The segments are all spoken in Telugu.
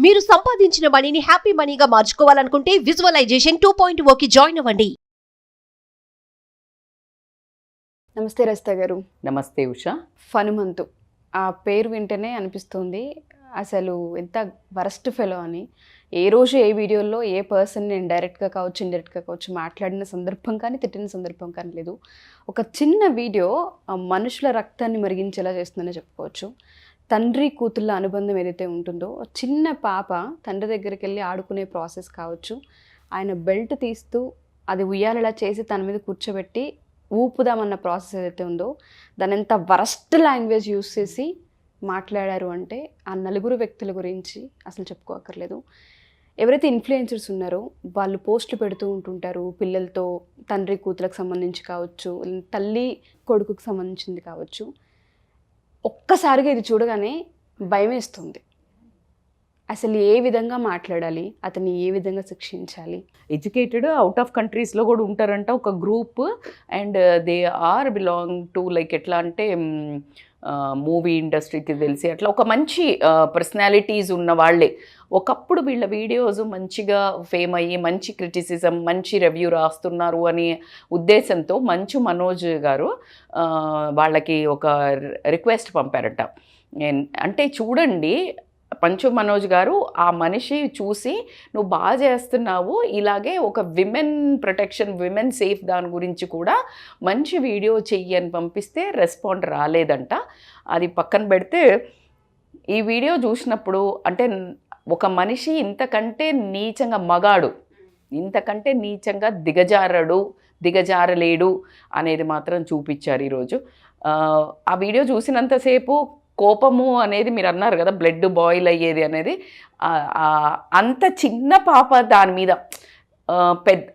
మీరు సంపాదించిన మనీని హ్యాపీ మనీగా మార్చుకోవాలనుకుంటే విజువలైజేషన్ 2.0కి జాయిన్ అవ్వండి. నమస్తే రజిత గారు. నమస్తే ఉషా. హనుమంతు ఆ పేరు వింటేనే అనిపిస్తుంది అసలు ఎంత వరస్ట్ ఫెలో అని. ఏ రోజు ఏ వీడియోలో ఏ పర్సన్ నేను డైరెక్ట్గా కావచ్చు ఇండైరెక్ట్గా కావచ్చు మాట్లాడిన సందర్భం కానీ తిట్టిన సందర్భం కానీ లేదు. ఒక చిన్న వీడియో మనుషుల రక్తాన్ని మరిగించేలా చేస్తుందనే చెప్పుకోవచ్చు. తండ్రి కూతుళ్ళ అనుబంధం ఏదైతే ఉంటుందో, చిన్న పాప తండ్రి దగ్గరికి వెళ్ళి ఆడుకునే ప్రాసెస్ కావచ్చు, ఆయన బెల్ట్ తీస్తూ అది ఉయ్యాలలా చేసి తన మీద కూర్చోబెట్టి ఊపుదామన్న ప్రాసెస్ ఏదైతే ఉందో, దాని ఎంత వరస్ట్ లాంగ్వేజ్ యూస్ చేసి మాట్లాడారు అంటే ఆ నలుగురు వ్యక్తుల గురించి అసలు చెప్పుకోక్కర్లేదు. ఎవరైతే ఇన్ఫ్లుయెన్సర్స్ ఉన్నారో వాళ్ళు పోస్టులు పెడుతూ ఉంటుంటారు పిల్లలతో, తండ్రి కూతులకు సంబంధించి కావచ్చు, తల్లి కొడుకుకి సంబంధించింది కావచ్చు. ఒక్కసారిగా ఇది చూడగానే భయమేస్తుంది. అసలు ఏ విధంగా మాట్లాడాలి, అతన్ని ఏ విధంగా శిక్షించాలి? ఎడ్యుకేటెడ్ అవుట్ ఆఫ్ కంట్రీస్లో కూడా ఉంటారంట ఒక group, and they are belong to like ఎట్లా అంటే మూవీ ఇండస్ట్రీకి తెలిసి అట్లా ఒక మంచి పర్సనాలిటీస్ ఉన్న వాళ్ళే. ఒకప్పుడు వీళ్ళ వీడియోస్ మంచిగా ఫేమ్ అయ్యి మంచి క్రిటిసిజం, మంచి రివ్యూ రాస్తున్నారు అనే ఉద్దేశంతో మంచు మనోజ్ గారు వాళ్ళకి ఒక రిక్వెస్ట్ పంపారట. అంటే చూడండి, పంచు మనోజ్ గారు ఆ మనిషి చూసి నువ్వు బాగా చేస్తున్నావు, ఇలాగే ఒక విమెన్ ప్రొటెక్షన్, విమెన్ సేఫ్ దాని గురించి కూడా మంచి వీడియో చెయ్యి అని పంపిస్తే రెస్పాండ్ రాలేదంట. అది పక్కన పెడితే ఈ వీడియో చూసినప్పుడు అంటే ఒక మనిషి ఇంతకంటే నీచంగా మగాడు, ఇంతకంటే నీచంగా దిగజారలేడు అనేది మాత్రం చూపించారు ఈరోజు. ఆ వీడియో చూసినంతసేపు కోపము అనేది మీరు అన్నారు కదా, బ్లడ్ బాయిల్ అయ్యేది అనేది, అంత చిన్న పాప దాని మీద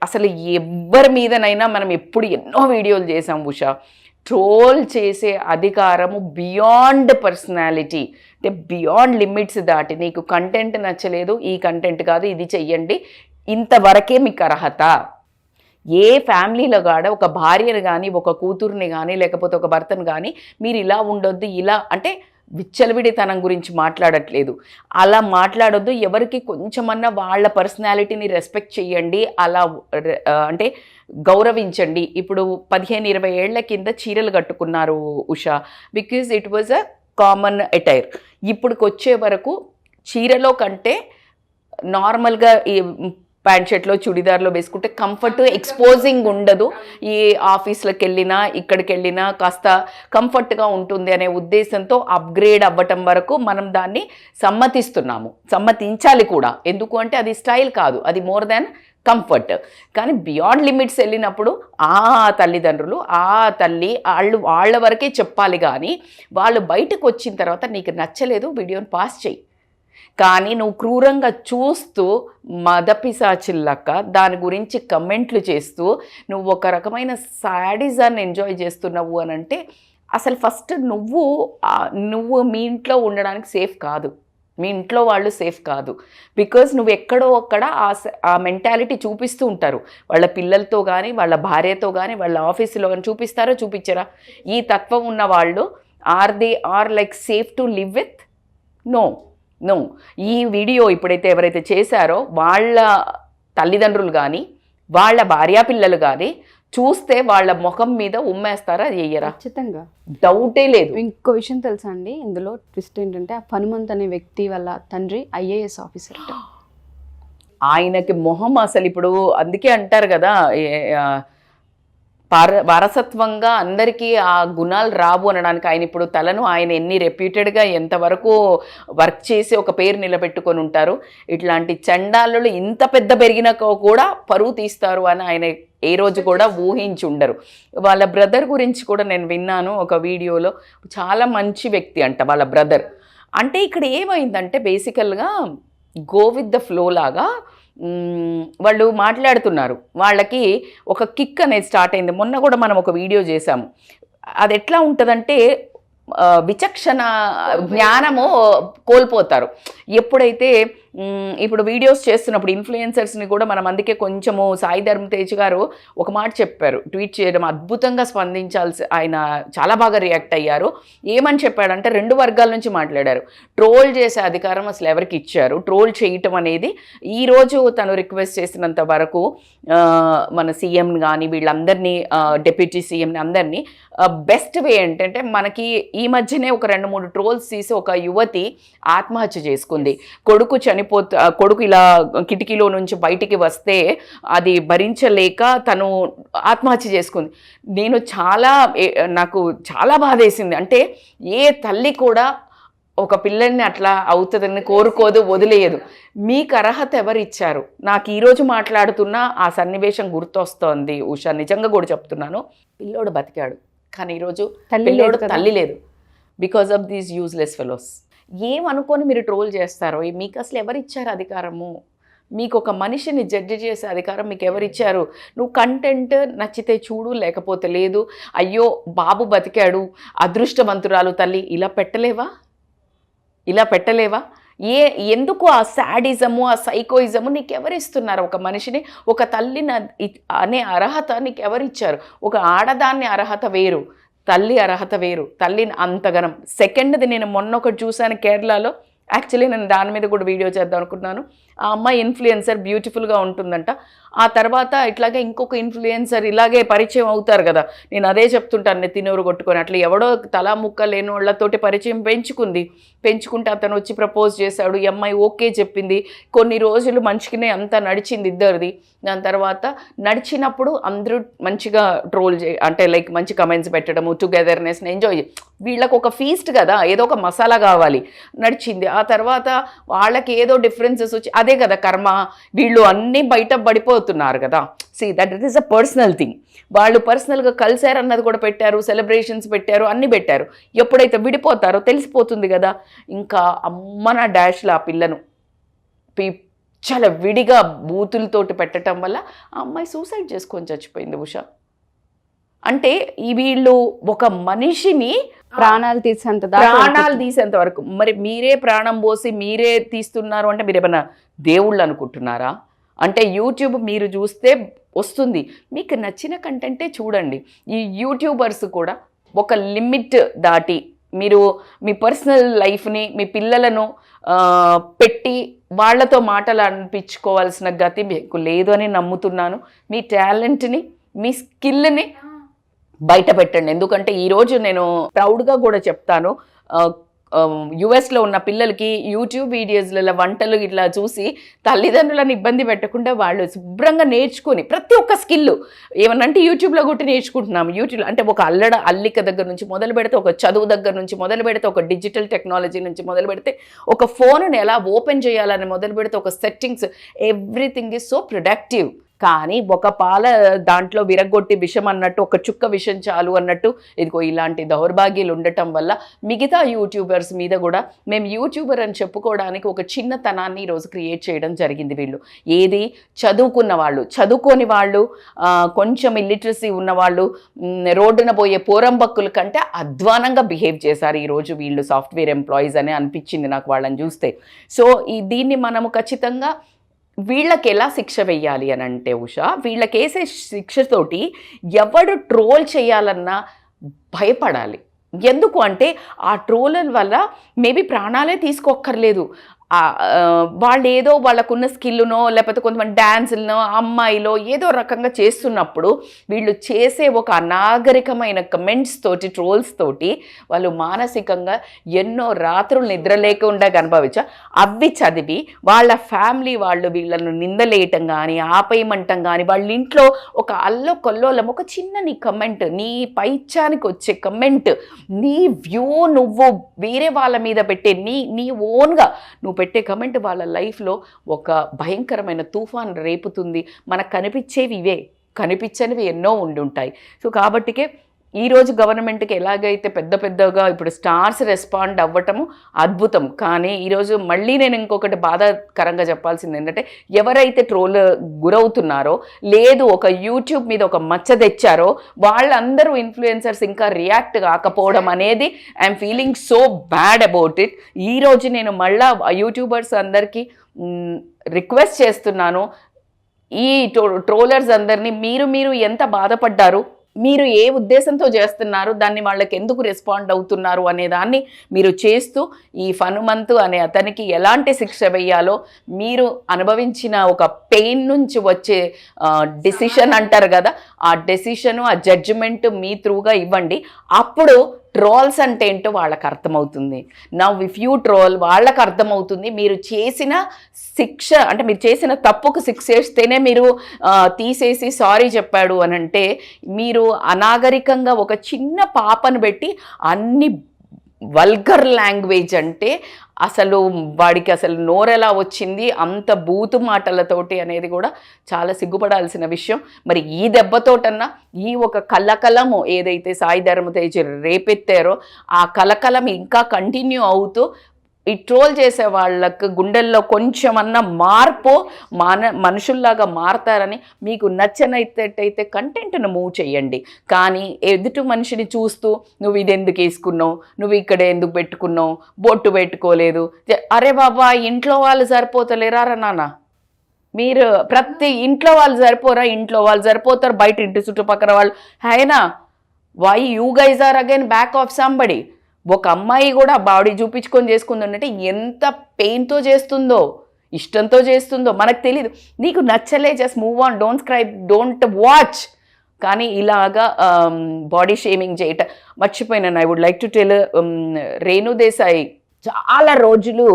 అసలు ఎవరి మీదనైనా మనం ఎప్పుడు ఎన్నో వీడియోలు చేసాం ఉషా. ట్రోల్ చేసే అధికారము బియాండ్ పర్సనాలిటీ, అంటే బియాండ్ లిమిట్స్ దాటి నీకు కంటెంట్ నచ్చలేదు, ఈ కంటెంట్ కాదు ఇది చెయ్యండి, ఇంతవరకే మీకు అర్హత. ఏ ఫ్యామిలీలో కాడ ఒక భార్యను కానీ ఒక కూతుర్ని కానీ లేకపోతే ఒక భర్తను కానీ మీరు ఇలా ఉండొద్దు, ఇలా అంటే విచ్చలవిడితనం గురించి మాట్లాడట్లేదు, అలా మాట్లాడొద్దు. ఎవరికి కొంచెమన్నా వాళ్ళ పర్సనాలిటీని రెస్పెక్ట్ చేయండి, అలా అంటే గౌరవించండి. ఇప్పుడు 15-20 ఏళ్ల కింద చీరలు కట్టుకున్నారు Usha, because it was a common attire. ఇప్పటికి వచ్చే వరకు చీరలో కంటే నార్మల్గా ఈ ప్యాంట్ షర్ట్లో చుడిదార్లో వేసుకుంటే కంఫర్ట్, ఎక్స్పోజింగ్ ఉండదు. ఈ ఆఫీస్లకు వెళ్ళినా ఇక్కడికి వెళ్ళినా కాస్త కంఫర్ట్గా ఉంటుంది అనే ఉద్దేశంతో అప్గ్రేడ్ అవ్వటం వరకు మనం దాన్ని సమ్మతించాలి కూడా. ఎందుకు అంటే అది స్టైల్ కాదు, అది మోర్ దాన్ కంఫర్ట్. కానీ బియాండ్ లిమిట్స్ వెళ్ళినప్పుడు ఆ తల్లిదండ్రులు, ఆ తల్లి వాళ్ళ వరకే చెప్పాలి. కానీ వాళ్ళు బయటకు వచ్చిన తర్వాత నీకు నచ్చలేదు వీడియోని పాస్ చేయి, కానీ నువ్వు క్రూరంగా చూస్తూ మదపిసాచిల్లక్క దాని గురించి కమెంట్లు చేస్తూ నువ్వు ఒక రకమైన సాడిజాన్ని ఎంజాయ్ చేస్తున్నావు అని అంటే అసలు ఫస్ట్ నువ్వు మీ ఇంట్లో ఉండడానికి సేఫ్ కాదు, మీ ఇంట్లో వాళ్ళు సేఫ్ కాదు. బికాజ్ నువ్వు ఎక్కడో అక్కడ ఆ మెంటాలిటీ చూపిస్తూ ఉంటారు. వాళ్ళ పిల్లలతో కానీ వాళ్ళ భార్యతో కానీ వాళ్ళ ఆఫీసులో కానీ చూపించారా? ఈ తత్వం ఉన్న వాళ్ళు are like safe to live with? No. ఈ వీడియో ఇప్పుడైతే ఎవరైతే చేశారో వాళ్ళ తల్లిదండ్రులు కానీ వాళ్ళ భార్యాపిల్లలు కానీ చూస్తే వాళ్ళ ముఖం మీద ఉమ్మేస్తారా? అది చెయ్యరా? ఖచ్చితంగా, డౌటే లేదు. ఇంకో విషయం తెలుసా అండి, ఇందులో ట్విస్ట్ ఏంటంటే ఆ హనుమంత్ అనే వ్యక్తి వాళ్ళ తండ్రి IAS ఆఫీసర్. ఆయనకి మొహం అసలు ఇప్పుడు అందుకే అంటారు కదా, వారసత్వంగా అందరికీ ఆ గుణాలు రావు అనడానికి ఆయన ఇప్పుడు ఆయన ఎన్ని రెప్యూటెడ్గా ఎంతవరకు వర్క్ చేసి ఒక పేరు నిలబెట్టుకొని ఉంటారు. ఇట్లాంటి చండాలు ఇంత పెద్ద పెరిగినా కూడా పరువు తీస్తారు అని ఆయన ఏ రోజు కూడా ఊహించి ఉండరు. వాళ్ళ బ్రదర్ గురించి కూడా నేను విన్నాను ఒక వీడియోలో, చాలా మంచి వ్యక్తి అంట వాళ్ళ బ్రదర్. అంటే ఇక్కడ ఏమైందంటే బేసికల్గా గో విత్ ద ఫ్లో లాగా వాళ్ళు మాట్లాడుతున్నారు. వాళ్ళకి ఒక కిక్ అనేది స్టార్ట్ అయింది. మొన్న కూడా మనం ఒక వీడియో చేసాము. అది ఎట్లా ఉంటుందంటే విచక్షణ జ్ఞానము కోల్పోతారు. ఎప్పుడైతే ఇప్పుడు వీడియోస్ చేస్తున్నప్పుడు ఇన్ఫ్లుయెన్సర్స్ని కూడా మనం అందుకే కొంచెము సాయి ధర్మ తేజ్ గారు ఒక మాట చెప్పారు, ట్వీట్ చేయడం అద్భుతంగా స్పందించాల్సి, ఆయన చాలా బాగా రియాక్ట్ అయ్యారు. ఏమని చెప్పాడంటే 2 వర్గాల నుంచి మాట్లాడారు. ట్రోల్ చేసే అధికారం అసలు ఎవరికి ఇచ్చారు, ట్రోల్ చేయటం అనేది ఈరోజు తను రిక్వెస్ట్ చేసినంత వరకు మన సీఎం కానీ వీళ్ళందరినీ డిప్యూటీ సీఎంని అందరినీ బెస్ట్ వే ఏంటంటే, మనకి ఈ మధ్యనే ఒక 2-3 ట్రోల్స్ తీసి ఒక యువతి ఆత్మహత్య చేసుకుంది. కొడుకు ఇలా కిటికీలో నుంచి బయటికి వస్తే అది భరించలేక తను ఆత్మహత్య చేసుకుంది. నాకు చాలా బాధేసింది. అంటే ఏ తల్లి కూడా ఒక పిల్లల్ని అట్లా అవుతుందని కోరుకోదు, వదిలేయదు. మీకు అర్హత ఎవరు ఇచ్చారు? నాకు ఈరోజు మాట్లాడుతున్న ఆ సన్నివేశం గుర్తొస్తోంది ఉషా, నిజంగా కూడా చెప్తున్నాను. పిల్లోడు బతికాడు, కానీ ఈరోజు తల్లి లేదు. Because of these useless fellows. ఏమనుకొని మీరు ట్రోల్ చేస్తారో, మీకు అసలు ఎవరిచ్చారు అధికారము? మీకు ఒక మనిషిని జడ్జి చేసే అధికారం మీకు ఎవరిచ్చారు? నువ్వు కంటెంట్ నచ్చితే చూడు, లేకపోతే లేదు. అయ్యో బాబు బతికాడు, అదృష్టవంతురాలు తల్లి, ఇలా పెట్టలేవా? ఎందుకు ఆ శాడిజము, ఆ సైకోయిజము నీకు ఎవరిస్తున్నారు? ఒక మనిషిని, ఒక తల్లిని అనే అర్హత నీకు ఎవరిచ్చారు? ఒక ఆడదాన్ని అర్హత వేరు, తల్లి అర్హత వేరు. తల్లిని అంతగనం. సెకండ్ది నేను మొన్న ఒకటి చూశాను కేరళలో. యాక్చువల్లీ నేను దాని మీద కూడా వీడియో చేద్దాం అనుకున్నాను. ఆ అమ్మాయి ఇన్ఫ్లుయెన్సర్ బ్యూటిఫుల్గా ఉంటుందంట. ఆ తర్వాత ఇట్లాగే ఇంకొక ఇన్ఫ్లుయెన్సర్ ఇలాగే పరిచయం అవుతారు కదా. నేను అదే చెప్తుంటాను, నెత్తినూరు కొట్టుకొని. అట్లా ఎవడో తలా ముక్క లేని వాళ్ళతోటి పరిచయం పెంచుకుంటే అతను వచ్చి ప్రపోజ్ చేశాడు. ఈ అమ్మాయి ఓకే చెప్పింది. కొన్ని రోజులు మంచిగానే అంతా నడిచింది ఇద్దరిది. దాని తర్వాత నడిచినప్పుడు అందరూ మంచిగా ట్రోల్ అంటే లైక్ మంచి కమెంట్స్ పెట్టడము, టుగెదర్నెస్ని ఎంజాయ్. వీళ్ళకు ఒక ఫీస్ట్ కదా, ఏదో ఒక మసాలా కావాలి. నడిచింది. ఆ తర్వాత వాళ్ళకి ఏదో డిఫరెన్సెస్ వచ్చి, అదే కదా కర్మ. వీళ్ళు అన్నీ బయట పడిపోతున్నారు కదా. That it is a personal thing. వాళ్ళు పర్సనల్గా కలిశారన్నది కూడా పెట్టారు, సెలబ్రేషన్స్ పెట్టారు, అన్నీ పెట్టారు. ఎప్పుడైతే విడిపోతారో తెలిసిపోతుంది కదా. ఇంకా అమ్మన డాష్లో ఆ పిల్లను చాలా విడిగా బూతులతోటి పెట్టడం వల్ల ఆ అమ్మాయి సూసైడ్ చేసుకొని చచ్చిపోయింది ఉషా. అంటే వీళ్ళు ఒక మనిషిని ప్రాణాలు తీసేంత వరకు. మరి మీరే ప్రాణం పోసి మీరే తీస్తున్నారు అంటే మీరు ఏమైనా దేవుళ్ళు అనుకుంటున్నారా? అంటే యూట్యూబ్ మీరు చూస్తే వస్తుంది, మీకు నచ్చిన కంటెంటే చూడండి. ఈ యూట్యూబర్స్ కూడా ఒక లిమిట్ దాటి మీరు మీ పర్సనల్ లైఫ్ని, మీ పిల్లలను పెట్టి వాళ్లతో మాటలు అనిపించుకోవాల్సిన గతి మీకు లేదు అని నమ్ముతున్నాను. మీ టాలెంట్ని, మీ స్కిల్ని బయట పెట్టండి. ఎందుకంటే ఈరోజు నేను ప్రౌడ్గా కూడా చెప్తాను, యుఎస్లో ఉన్న పిల్లలకి యూట్యూబ్ వీడియోస్లలో వంటలు ఇట్లా చూసి తల్లిదండ్రులను ఇబ్బంది పెట్టకుండా వాళ్ళు శుభ్రంగా నేర్చుకొని ప్రతి ఒక్క స్కిల్ ఏమనంటే యూట్యూబ్లో కొట్టి నేర్చుకుంటున్నాము. యూట్యూబ్ అంటే ఒక అల్లిక దగ్గర నుంచి మొదలు పెడితే, ఒక చదువు దగ్గర నుంచి మొదలు పెడితే, ఒక డిజిటల్ టెక్నాలజీ నుంచి మొదలు పెడితే, ఒక ఫోన్ని ఎలా ఓపెన్ చేయాలని మొదలు పెడితే, ఒక settings, everything is so productive. కానీ ఒక పాల దాంట్లో విరగొట్టి విషం అన్నట్టు, ఒక చుక్క విషం చాలు అన్నట్టు ఇదిగో ఇలాంటి దౌర్భాగ్యాలు ఉండటం వల్ల మిగతా యూట్యూబర్స్ మీద కూడా మేము యూట్యూబర్ అని చెప్పుకోవడానికి ఒక చిన్నతనాన్ని ఈరోజు క్రియేట్ చేయడం జరిగింది. వీళ్ళు ఏది చదువుకున్న వాళ్ళు, చదువుకోని వాళ్ళు, కొంచెం ఇల్లిటరసీ ఉన్నవాళ్ళు, రోడ్డున పోయే పోరంబక్కుల కంటే అధ్వానంగా బిహేవ్ చేశారు ఈరోజు వీళ్ళు సాఫ్ట్వేర్ ఎంప్లాయీస్ అని అనిపించింది నాకు వాళ్ళని చూస్తే. సో దీన్ని మనము ఖచ్చితంగా వీళ్ళకి ఎలా శిక్ష వెయ్యాలి అని అంటే ఉషా, వీళ్ళకేసే శిక్షతోటి ఎవడు ట్రోల్ చేయాలన్నా భయపడాలి. ఎందుకు అంటే ఆ ట్రోలర్ వల్ల మేబీ ప్రాణాలే తీసుకోక్కర్లేదు. వాళ్ళు ఏదో వాళ్ళకున్న స్కిల్నో లేకపోతే కొంతమంది డ్యాన్సులనో అమ్మాయిలో ఏదో రకంగా చేస్తున్నప్పుడు వీళ్ళు చేసే ఒక అనాగరికమైన కమెంట్స్ తోటి, ట్రోల్స్ తోటి వాళ్ళు మానసికంగా ఎన్నో రాత్రులు నిద్ర లేకుండా అనుభవించారు. అవి చదివి వాళ్ళ ఫ్యామిలీ వాళ్ళు వీళ్ళను నిందలేయటం కానీ, ఆపేయమంటం కానీ, వాళ్ళ ఇంట్లో ఒక కొల్లోలం ఒక చిన్న నీ కమెంట్, నీ పైచ్యానికి వచ్చే కమెంట్, నీ వ్యూ నువ్వు వేరే వాళ్ళ మీద పెట్టే నీ ఓన్గా నువ్వు పెట్టే కమెంట్ వాళ్ళ లైఫ్లో ఒక భయంకరమైన తుఫాన్ రేపుతుంది. మనకు కనిపించేవి ఇవే, కనిపించనివి ఎన్నో ఉండి ఉంటాయి. సో కాబట్టికే ఈరోజు గవర్నమెంట్కి ఎలాగైతే పెద్దగా ఇప్పుడు స్టార్స్ రెస్పాండ్ అవ్వటము అద్భుతం. కానీ ఈరోజు మళ్ళీ నేను ఇంకొకటి బాధాకరంగా చెప్పాల్సింది ఏంటంటే, ఎవరైతే ట్రోల్ గురవుతున్నారో, లేదు ఒక యూట్యూబ్ మీద ఒక మచ్చ తెచ్చారో వాళ్ళందరూ ఇన్ఫ్లుయెన్సర్స్ ఇంకా రియాక్ట్ కాకపోవడం అనేది I'm feeling so bad about it. ఈరోజు నేను మళ్ళా యూట్యూబర్స్ అందరికీ రిక్వెస్ట్ చేస్తున్నాను, ఈ ట్రోలర్స్ అందరినీ మీరు ఎంత బాధపడ్డారు, మీరు ఏ ఉద్దేశంతో చేస్తున్నారు, దాన్ని వాళ్ళకి ఎందుకు రెస్పాండ్ అవుతున్నారు అనే దాన్ని మీరు చేస్తూ ఈ హనుమంతు అనే అతనికి ఎలాంటి శిక్ష వేయాలో, మీరు అనుభవించిన ఒక పెయిన్ నుంచి వచ్చే డెసిషన్ అంటారు కదా, ఆ డెసిషను ఆ జడ్జిమెంట్ మీ త్రూగా ఇవ్వండి. అప్పుడు ట్రోల్స్ అంటే ఏంటో వాళ్ళకి అర్థమవుతుంది. నవ్ ఇఫ్ యూ ట్రోల్ వాళ్ళకి అర్థమవుతుంది. మీరు చేసిన శిక్ష అంటే మీరు చేసిన తప్పుకు శిక్ష చేస్తేనే మీరు తీసేసి సారీ చెప్పాడు అని అంటే, మీరు అనాగరికంగా ఒక చిన్న పాపను పెట్టి అన్ని వల్గర్ లాంగ్వేజ్ అంటే అసలు వాడికి అసలు నోరెలా వచ్చింది అంత బూతు మాటలతోటి అనేది కూడా చాలా సిగ్గుపడాల్సిన విషయం. మరి ఈ దెబ్బతోటన్నా ఈ ఒక కలకలము ఏదైతే సాయి ధరమ్ తేజ్ రేపెత్తారో ఆ కలకలం ఇంకా కంటిన్యూ అవుతూ ఈ ట్రోల్ చేసే వాళ్ళకు గుండెల్లో కొంచెమన్నా మార్పు మనుషుల్లాగా మారతారని, మీకు నచ్చనైతే కంటెంట్ను మూవ్ చేయండి. కానీ ఎదుటి మనిషిని చూస్తూ నువ్వు ఇది ఎందుకు వేసుకున్నావు, నువ్వు ఇక్కడ ఎందుకు పెట్టుకున్నావు, బొట్టు పెట్టుకోలేదు, అరే బాబా ఇంట్లో వాళ్ళు సరిపోతలేరా నాన్న, మీరు ప్రతి ఇంట్లో వాళ్ళు సరిపోరా, ఇంట్లో వాళ్ళు సరిపోతారు, బయట ఇంటి చుట్టుపక్కల వాళ్ళు, అయినా why you guys are again back of somebody. ఒక అమ్మాయి కూడా బాడీ చూపించుకొని చేసుకుందంటే ఎంత పెయిన్తో చేస్తుందో, ఇష్టంతో చేస్తుందో మనకు తెలీదు. నీకు నచ్చలే, just move on, don't watch. కానీ ఇలాగా బాడీ షేమింగ్ చేయటం మర్చిపోయినాను. I would like to tell, Renu Desai చాలా రోజులు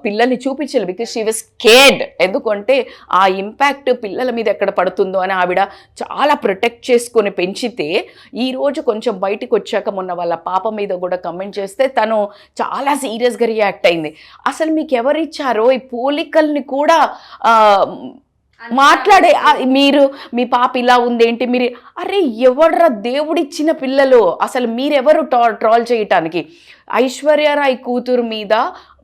పిల్లల్ని చూపించలేదు, బికాజ్ షీ వాజ్ స్కేర్డ్. ఎందుకంటే ఆ ఇంపాక్ట్ పిల్లల మీద ఎక్కడ పడుతుందో అని ఆవిడ చాలా ప్రొటెక్ట్ చేసుకొని పెంచితే, ఈరోజు కొంచెం బయటకు వచ్చాక మొన్న వాళ్ళ పాప మీద కూడా కమెంట్ చేస్తే తను చాలా సీరియస్గా రియాక్ట్ అయింది. అసలు మీకు ఎవరిచ్చారో ఈ పోలికల్ని కూడా మాట్లాడే, మీరు మీ పాప ఇలా ఉందేంటి, మీరు అరే ఎవడ్రా దేవుడిచ్చిన పిల్లలు, అసలు మీరెవరు ట్రోల్ చేయటానికి. ఐశ్వర్యరాయ్ కూతురు మీద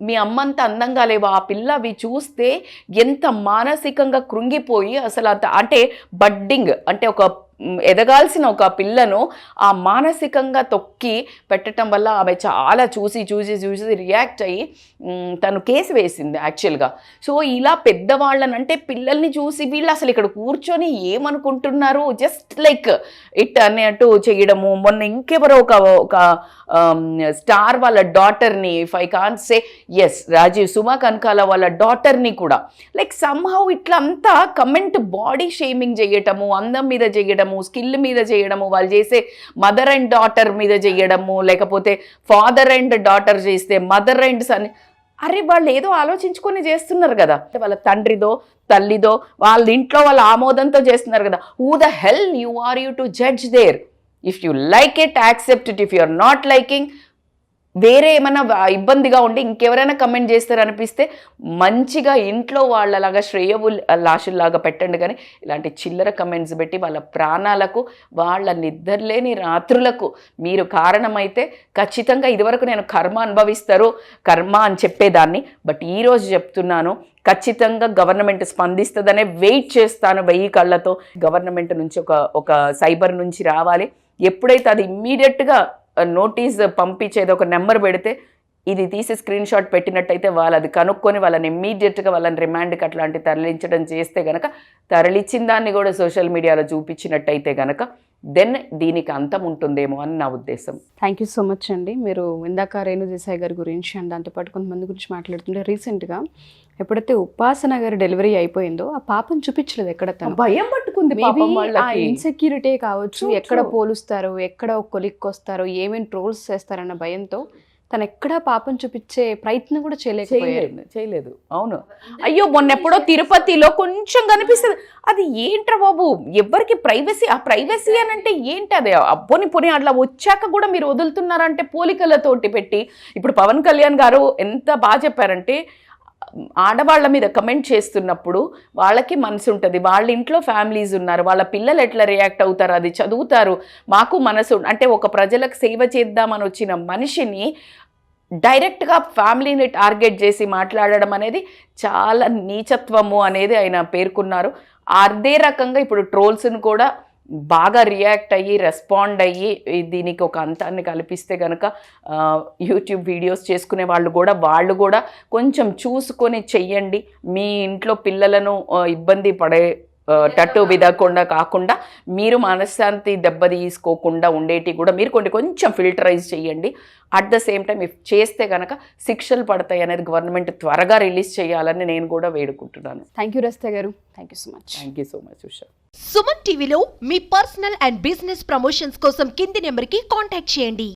మీ అమ్మంత అందంగా లేవా, ఆ పిల్ల అవి చూస్తే ఎంత మానసికంగా కృంగిపోయి అసలు అంటే బడ్డింగ్ అంటే ఒక ఎదగాల్సిన ఒక పిల్లను ఆ మానసికంగా తొక్కి పెట్టడం వల్ల ఆమె చాలా చూసి రియాక్ట్ అయ్యి తను కేసు వేసింది యాక్చువల్గా. సో ఇలా పెద్దవాళ్ళని అంటే పిల్లల్ని చూసి వీళ్ళు అసలు ఇక్కడ కూర్చొని ఏమనుకుంటున్నారు, జస్ట్ లైక్ ఇట్ అన్నట్టు చేయడము. మొన్న ఇంకెవరో ఒక స్టార్ వాళ్ళ డాటర్ని, if I can't say yes, Rajeev Suma Kanakala వాళ్ళ డాటర్ని కూడా లైక్ సమ్హౌ ఇట్లా అంతా కమెంట్ బాడీ షేమింగ్ చేయటము, అందం మీద చేయడము, స్కిల్ మీద చేయడము, వాళ్ళు చేసే మదర్ అండ్ డాటర్ మీద చేయడము, లేకపోతే ఫాదర్ అండ్ డాటర్ చేస్తే మదర్ అండ్ సన్. అరే వాళ్ళు ఏదో ఆలోచించుకొని చేస్తున్నారు కదా, వాళ్ళ తండ్రిదో తల్లిదో వాళ్ళ ఇంట్లో వాళ్ళ ఆమోదంతో చేస్తున్నారు కదా. Who the hell you are you to judge there? If you like it accept it, if you are not liking వేరే ఏమైనా ఇబ్బందిగా ఉండి ఇంకెవరైనా కమెంట్ చేస్తారనిపిస్తే మంచిగా ఇంట్లో వాళ్ళలాగా లాషుల్లాగా పెట్టండి. కానీ ఇలాంటి చిల్లర కమెంట్స్ పెట్టి వాళ్ళ ప్రాణాలకు, వాళ్ళ నిద్రలేని రాత్రులకు మీరు కారణమైతే ఖచ్చితంగా ఇదివరకు నేను కర్మ అనుభవిస్తారు కర్మ అని చెప్పేదాన్ని, బట్ ఈరోజు చెప్తున్నాను ఖచ్చితంగా గవర్నమెంట్ స్పందిస్తుందనే వెయిట్ చేస్తాను 1000 కళ్ళతో. గవర్నమెంట్ నుంచి ఒక సైబర్ నుంచి రావాలి. ఎప్పుడైతే అది ఇమ్మీడియట్గా నోటీస్ పంపించేది ఒక నెంబర్ పెడితే ఇది తీసి స్క్రీన్ షాట్ పెట్టినట్టయితే వాళ్ళు అది కనుక్కొని వాళ్ళని ఇమ్మీడియట్గా వాళ్ళని రిమాండ్కి అట్లాంటి తరలించడం చేస్తే గనక, తరలించిన దాన్ని కూడా సోషల్ మీడియాలో చూపించినట్టయితే గనక దెన్ దీనికి అంతం ఉంటుందేమో అని నా ఉద్దేశం. థ్యాంక్ యూ సో మచ్ అండి. మీరు ఇందాక రేణు దేశాయ్ గారి గురించి అండ్ దాంతోపాటు కొంతమంది గురించి మాట్లాడుతుంటే, రీసెంట్గా ఎప్పుడైతే ఉపాసన గారి డెలివరీ అయిపోయిందో ఆ పాపను చూపించలేదు ఎక్కడ, తను భయం పట్టుకుంది. ఇన్సెక్యూరిటీ కావచ్చు, ఎక్కడ పోలుస్తారో, ఎక్కడ కొలిక్కి వస్తారో, ఏమేమి ట్రోల్స్ చేస్తారన్న భయంతో తను ఎక్కడా పాపం చూపించే ప్రయత్నం కూడా చేయలేదు. అవును, అయ్యో మొన్నెప్పుడో తిరుపతిలో కొంచెం కనిపిస్తుంది. అది ఏంట్రా బాబు, ఎవరికి ప్రైవసీ? ఆ ప్రైవసీ అని అంటే ఏంటి? అదే పోనీ అట్లా వచ్చాక కూడా మీరు వదులుతున్నారంటే పోలికలతోటి పెట్టి. ఇప్పుడు పవన్ కళ్యాణ్ గారు ఎంత బాగా చెప్పారంటే, ఆడవాళ్ళ మీద కమెంట్ చేస్తున్నప్పుడు వాళ్ళకి మనసు ఉంటుంది, వాళ్ళ ఇంట్లో ఫ్యామిలీస్ ఉన్నారు, వాళ్ళ పిల్లలు ఎట్లా రియాక్ట్ అవుతారు, అది చదువుతారు. మాకు మనసు అంటే ఒక ప్రజలకు సేవ చేద్దామని వచ్చిన మనిషిని డైరెక్ట్గా ఫ్యామిలీని టార్గెట్ చేసి మాట్లాడడం అనేది చాలా నీచత్వము అనేది ఆయన పేర్కొన్నారు. అదే రకంగా ఇప్పుడు ట్రోల్స్ని కూడా బాగా రియాక్ట్ అయ్యి రెస్పాండ్ అయ్యి దీనికి ఒక అంతాన్ని కల్పిస్తే కనుక యూట్యూబ్ వీడియోస్ చేసుకునే వాళ్ళు కూడా కొంచెం చూసుకొని చెయ్యండి. మీ ఇంట్లో పిల్లలను ఇబ్బంది పడే టట్టు విదకుండా కాకుండా మీరు మనశ్శాంతి దెబ్బ తీసుకోకుండా ఉండేటి కూడా మీరు కొంచెం ఫిల్టరైజ్ చేయండి. At the same time if చేస్తే కనుక శిక్షలు పడతాయి అనేది గవర్నమెంట్ త్వరగా రిలీజ్ చేయాలని నేను కూడా వేడుకుంటున్నాను. థ్యాంక్ యూ రజిత గారు, thank you so much. Thank you so much Usha. Suman టీవీలో మీ పర్సనల్ అండ్ బిజినెస్ ప్రమోషన్స్ కోసం కింది నెంబర్కి కాంటాక్ట్ చేయండి.